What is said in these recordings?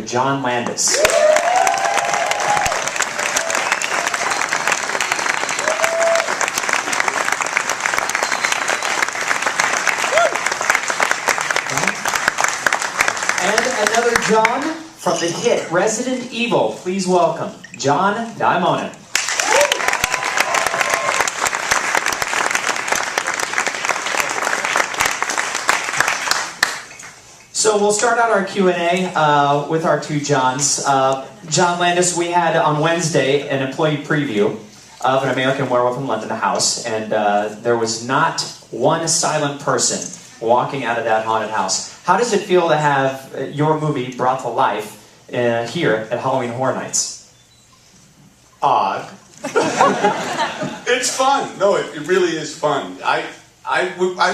with John Landis. And another John from the hit Resident Evil. Please welcome John Daimonen. So we'll start out our Q&A with our two Johns. John Landis, we had on Wednesday an employee preview of an American Werewolf in London, house, and there was not one silent person walking out of that haunted house. How does it feel to have your movie brought to life here at Halloween Horror Nights? Odd. It's fun. No, it really is fun. I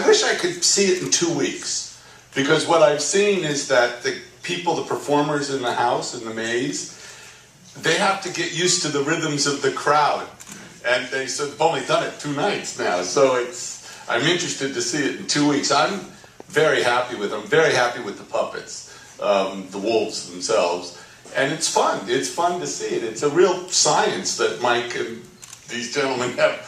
wish I could see it in 2 weeks. Because what I've seen is that the people, the performers in the house, in the maze, they have to get used to the rhythms of the crowd. And they said, they've only done it 2 nights now, so I'm interested to see it in 2 weeks. I'm very happy with them, very happy with the puppets, the wolves themselves. And it's fun. It's fun to see it. It's a real science that Mike and these gentlemen have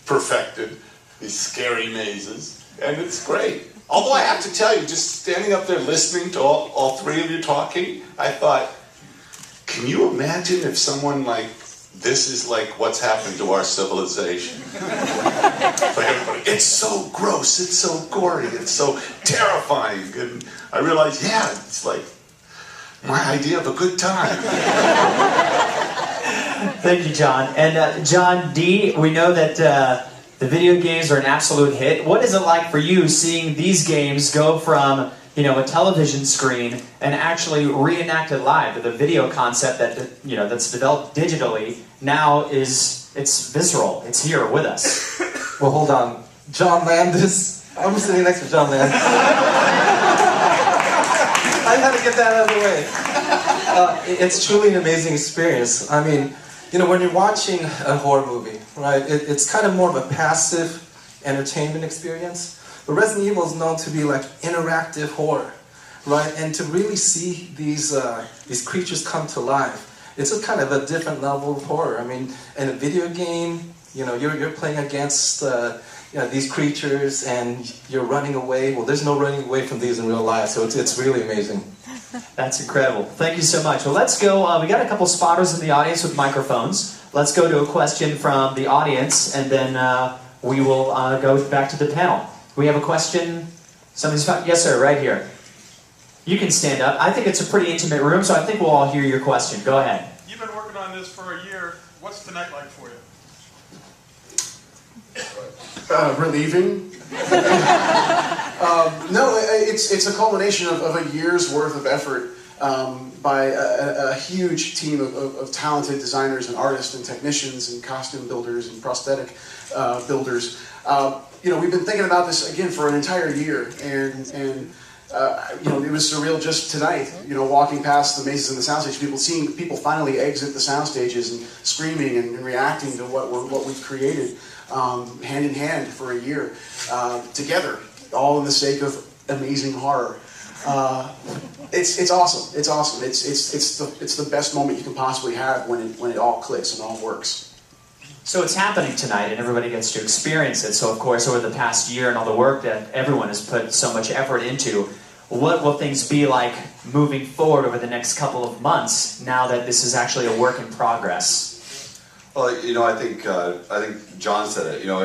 perfected, these scary mazes. And it's great. Although I have to tell you, just standing up there listening to all three of you talking, I thought, can you imagine if someone like, this is like what's happened to our civilization? For everybody. It's so gross, it's so gory, it's so terrifying. And I realized, yeah, it's like my idea of a good time. Thank you, John. And John D., we know that the video games are an absolute hit. What is it like for you seeing these games go from, you know, a television screen and actually reenacted live with a video concept that, you know, that's developed digitally now it's visceral. It's here with us. Well, hold on. John Landis. I'm sitting next to John Landis. I had to get that out of the way. It's truly an amazing experience. I mean, you know, when you're watching a horror movie, right, it's kind of more of a passive entertainment experience. But Resident Evil is known to be like interactive horror, right? And to really see these creatures come to life, it's a kind of a different level of horror. I mean, in a video game, you know, you're playing against you know, these creatures and you're running away. Well, there's no running away from these in real life, so it's really amazing. That's incredible. Thank you so much. Well, let's go. We got a couple spotters in the audience with microphones. Let's go to a question from the audience, and then we will go back to the panel. We have a question. Somebody's yes, sir, right here. You can stand up. I think it's a pretty intimate room, so I think we'll all hear your question. Go ahead. You've been working on this for a year. What's the night like for you? Relieving. No, it's a culmination of a year's worth of effort by a huge team of talented designers and artists and technicians and costume builders and prosthetic builders. You know, we've been thinking about this again for an entire year, and you know, it was surreal just tonight. You know, walking past the mazes and the soundstage, seeing people finally exit the sound stages and screaming and reacting to what we've created. Hand in hand for a year, together, all in the sake of amazing horror. It's awesome. It's awesome. It's the best moment you can possibly have when it all clicks and all works. So it's happening tonight, and everybody gets to experience it. So of course, over the past year and all the work that everyone has put so much effort into, what will things be like moving forward over the next couple of months now that this is actually a work in progress? Well, you know, I think John said it. You know,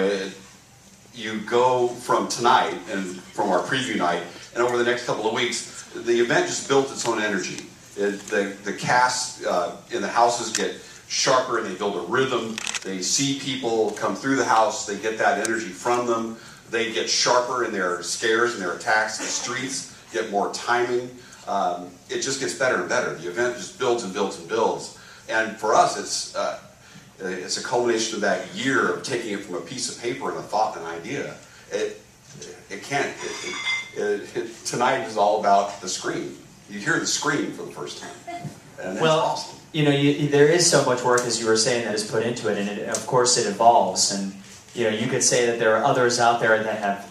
you go from tonight and from our preview night, and over the next couple of weeks, the event just built its own energy. The casts in the houses get sharper, and they build a rhythm. They see people come through the house. They get that energy from them. They get sharper in their scares and their attacks. The streets get more timing. It just gets better and better. The event just builds and builds and builds. And for us, it's a culmination of that year of taking it from a piece of paper and a thought and an idea. Tonight is all about the scream. You hear the scream for the first time, and that's awesome. You know, there is so much work, as you were saying, that is put into it, and of course it evolves. And you know, you could say that there are others out there that have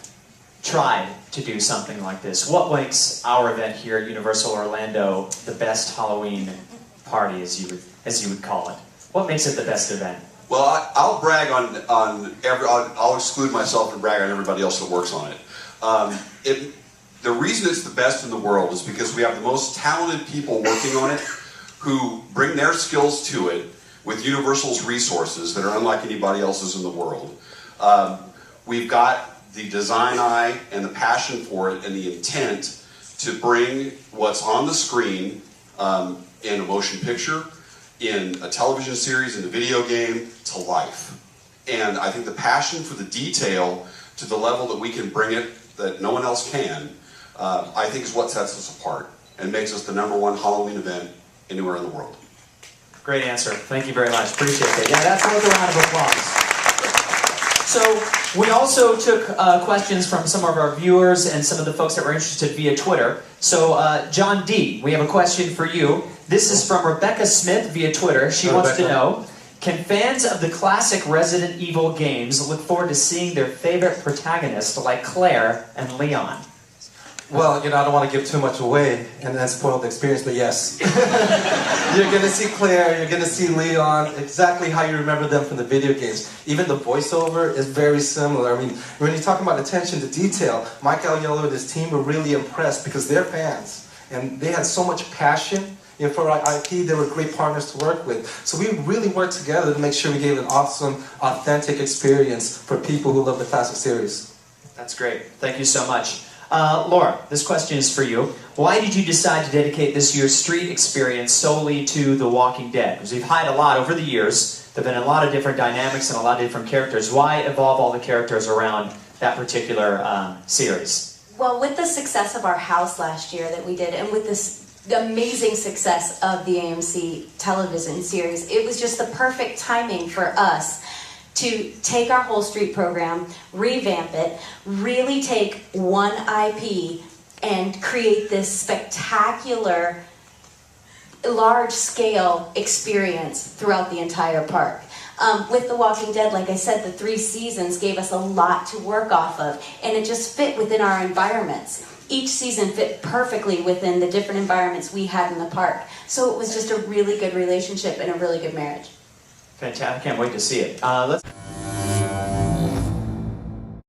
tried to do something like this. What makes our event here at Universal Orlando the best Halloween party, as you would call it? What makes it the best event? Well, I'll brag I'll exclude myself and brag on everybody else that works on it. The reason it's the best in the world is because we have the most talented people working on it who bring their skills to it with Universal's resources that are unlike anybody else's in the world. We've got the design eye and the passion for it and the intent to bring what's on the screen in a motion picture, in a television series, in a video game, to life. And I think the passion for the detail to the level that we can bring it that no one else can, I think is what sets us apart and makes us the #1 Halloween event anywhere in the world. Great answer. Thank you very much. Appreciate it. Yeah, that's worth a round of applause. So we also took questions from some of our viewers and some of the folks that were interested via Twitter. So John D., we have a question for you. This is from Rebecca Smith via Twitter. She wants to know, can fans of the classic Resident Evil games look forward to seeing their favorite protagonist like Claire and Leon? Well, I don't want to give too much away and then spoil the experience, but yes. You're going to see Claire, you're going to see Leon, exactly how you remember them from the video games. Even the voiceover is very similar. I mean, when you're talking about attention to detail, Mike Aiello and his team were really impressed because they're fans. And they had so much passion. For our IP, they were great partners to work with. So we really worked together to make sure we gave an awesome, authentic experience for people who love the classic series. That's great. Thank you so much. Laura, this question is for you. Why did you decide to dedicate this year's street experience solely to The Walking Dead? Because we've had a lot over the years. There have been a lot of different dynamics and a lot of different characters. Why evolve all the characters around that particular series? Well, with the success of our house last year that we did, and with the amazing success of the AMC television series, it was just the perfect timing for us to take our whole street program, revamp it, really take one IP and create this spectacular, large-scale experience throughout the entire park. With The Walking Dead, like I said, the 3 seasons gave us a lot to work off of, and it just fit within our environments. Each season fit perfectly within the different environments we had in the park. So it was just a really good relationship and a really good marriage. Fantastic. I can't wait to see it. Let's